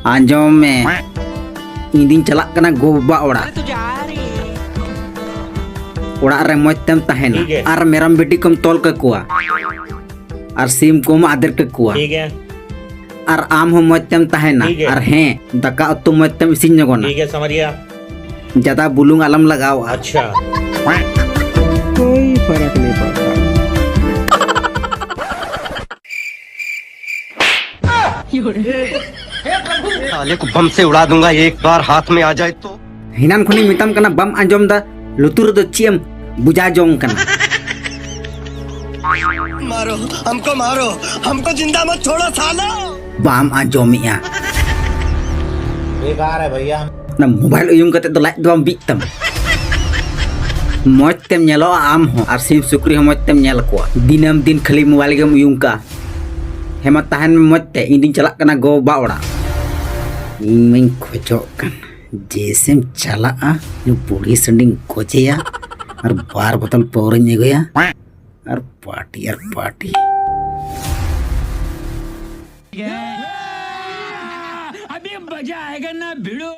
आंजोम में इंदिन चला कना गोबा ओड़ा ओड़ा रे मोजतेम तहेना और मेरम बेटी कम तोल ककुआ और सीम कोम आदर ककुआ ठीक है और आम हो मोजतेम तहेना और हैं दका उतु मोजतेम इसिन जगोना ठीक है समझ गया ज्यादा बुलुंग आलम लगाओ अच्छा कोई फर्क नहीं पड़ता। साले को बम से उड़ा दूंगा एक बार हाथ में आ जाए तो। हिनान खुनी मितम कना बम आंजोम दा लुतुर दो चियम बुझा जोंग कना मारो हमको जिंदा मत छोड़ो सालो। बम आंजोमिया बेकार है भैया ना मोबाइल उयुम कते दो लाइट दो बितम मोजतेम नेलो आम हो और सिम सुक्री हो मोजतेम नेल को दिनम दिन खाली मोबाइल गेम उयुम का हेमा तहन में मोजते इंदिन चला कना गो बावड़ा इमिंग खोजो कन जैसे चला नु पूरी संडिंग खोजेया और बार बोतल पौरन गया और पार्टी अभी मजा आएगा ना भिड़ो।